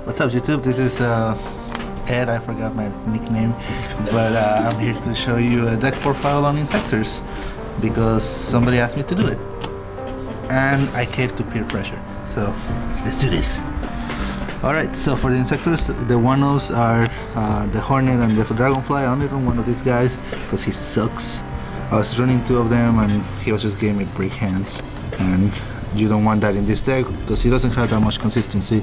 What's up, YouTube? This is Ed. I forgot my nickname, but I'm here to show you a deck profile on Inzektors because somebody asked me to do it, and I caved to peer pressure. So let's do this. Alright, so for the Inzektors, the 1-0s are the Hornet and the Dragonfly. I only run one of these guys because he sucks. I was running 2 of them and he was just giving me break hands, and you don't want that in this deck because he doesn't have that much consistency.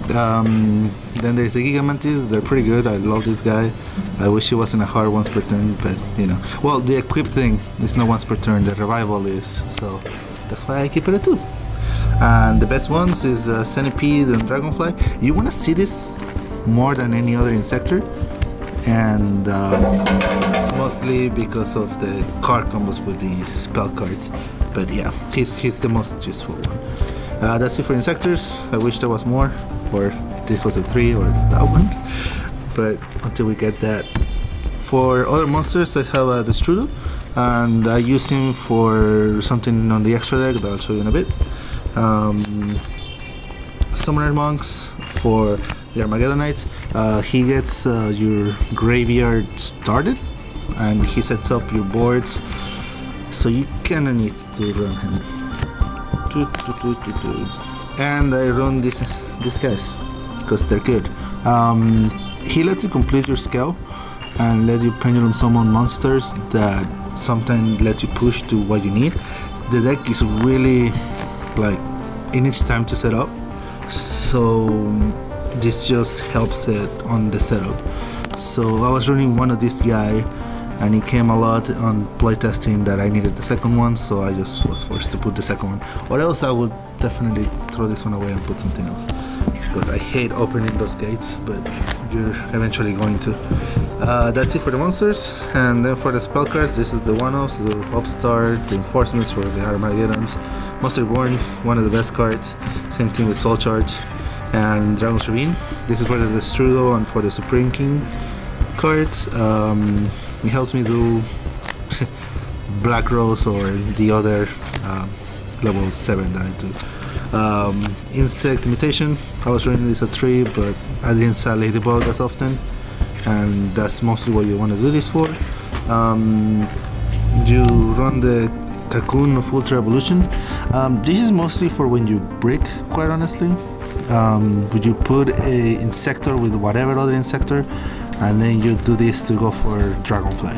Then there's the Gigamantis. They're pretty good. I love this guy. I wish he wasn't a hard once per turn, but you know. Well, the equip thing is not once per turn, the revival is, so that's why I keep it at 2. And the best ones is Centipede and Dragonfly. You want to see this more than any other Inzektor, and it's mostly because of the card combos with the spell cards. But yeah, he's the most useful one. That's it for Inzektors. I wish there was more, or this was a 3 or that one, but until we get that. For other monsters, I have the Strudel, and I use him for something on the extra deck that I'll show you in a bit. Summoner Monks for the Armageddonites. He gets your graveyard started, and he sets up your boards, so you kinda need to run him. And I run these guys because they're good. He lets you complete your scale and lets you pendulum summon monsters that sometimes let you push to what you need. The deck is really like, it needs time to set up, so this just helps it on the setup. So I was running one of this guy, and it came a lot on playtesting that I needed the second one, so I just was forced to put the second one. Or else I would definitely throw this one away and put something else, because I hate opening those gates, but you're eventually going to. That's it for the monsters, and then for the spell cards, this is the 1-offs, the Upstart, the Enforcements for the Armageddons, Monster Born, one of the best cards, same thing with Soul Charge, and Dragon's Ravine. This is for the Strudel and for the Supreme King cards. It helps me do Black Rose or the other level 7 that I do. Insect Imitation, I was running this at 3, but I didn't sell Ladybug as often, and that's mostly what you want to do this for. You run the Cocoon of Ultra Evolution. This is mostly for when you brick, quite honestly. Would you put a Inzektor with whatever other Inzektor, and then you do this to go for Dragonfly,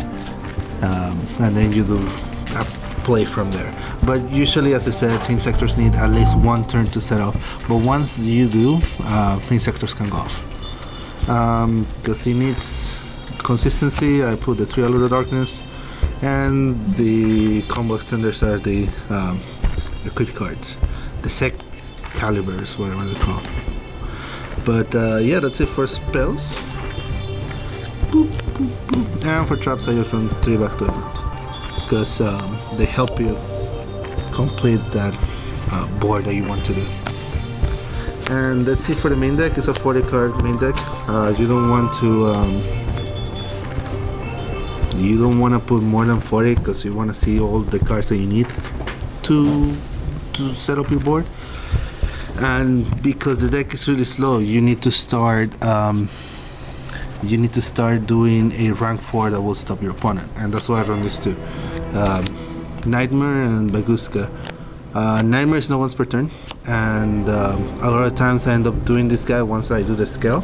and then you do a play from there. But usually, as I said, Inzektors need at least 1 turn to set up, but once you do, Inzektors can go off. Because it needs consistency, I put the 3 Allure Darkness, and the combo extenders are the equip cards, the Sec Calibers, whatever they're called. But yeah, that's it for spells. Boop, boop, boop. And for traps, I just run 3 back to event, because they help you complete that board that you want to do. And that's it for the main deck. It's a 40 card main deck. You don't want to put more than 40, because you want to see all the cards that you need to set up your board. And because the deck is really slow, you need to start doing a rank 4 that will stop your opponent, and that's why I run these 2. Nightmare and Baguska. Nightmare is no once per turn, and a lot of times I end up doing this guy once I do the scale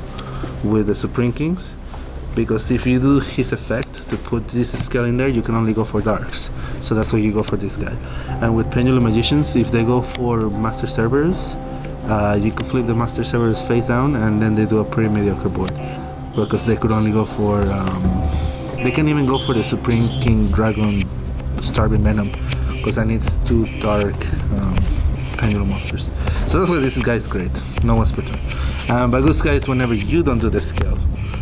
with the Supreme Kings, because if you do his effect to put this scale in there, you can only go for darks, so that's why you go for this guy. And with Pendulum Magicians, if they go for Master Cerberus, you can flip the Master Cerberus face down, and then they do a pretty mediocre board, because they could only go for they can even go for the Supreme King Dragon Starving Venom, because that needs 2 dark Pendulum monsters. So that's why this guy is great, no one's per turn. But this guy is whenever you don't do the scale,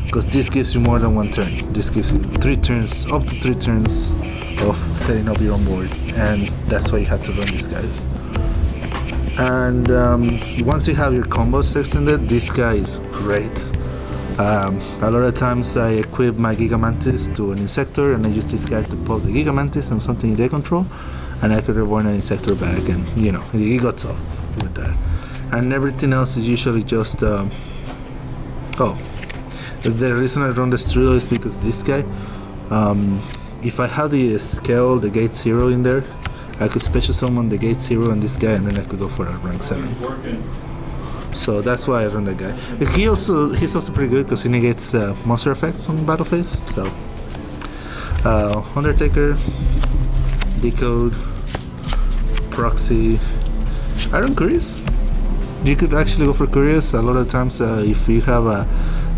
because this gives you more than 1 turn. This gives you 3 turns, up to 3 turns of setting up your own board, and that's why you have to run these guys. And once you have your combos extended, this guy is great. A lot of times I equip my Gigamantis to an Inzektor, and I use this guy to pop the Gigamantis and something they control, and I could reborn an Inzektor back, and you know, he got off with that. and everything else is usually just oh, the reason I run the Strudel is because this guy, if I had the scale, the gate 0 in there, I could special summon the gate 0 and this guy, and then I could go for a rank 7. So that's why I run that guy. He's also pretty good because he negates monster effects on battle phase. So Undertaker, Decode, Proxy. I run Curious. You could actually go for Curious. A lot of times if you have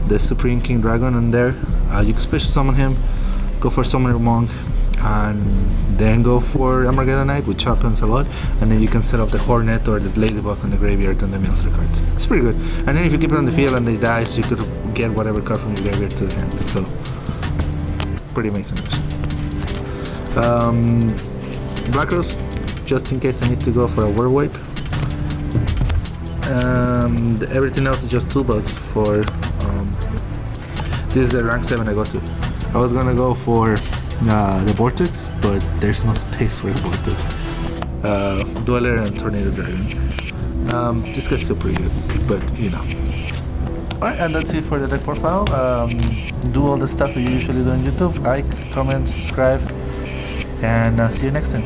the Supreme King Dragon in there, you can special summon him, go for Summoner Monk, and then go for Armageddon Knight, which happens a lot, and then you can set up the Hornet or the Ladybug on the graveyard and the military cards. It's pretty good. And then if you keep it on the field and they die, so you could get whatever card from the graveyard to the hand. So pretty amazing. Black Rose, just in case I need to go for a War Wipe. Everything else is just $2 for this is the rank 7 I got to. I was gonna go for the Vortex, but there's no space for the Vortex. Dweller and Tornado Dragon. This guy's still pretty good, but you know. Alright, and that's it for the deck profile. Do all the stuff that you usually do on YouTube. Like, comment, subscribe, and see you next time.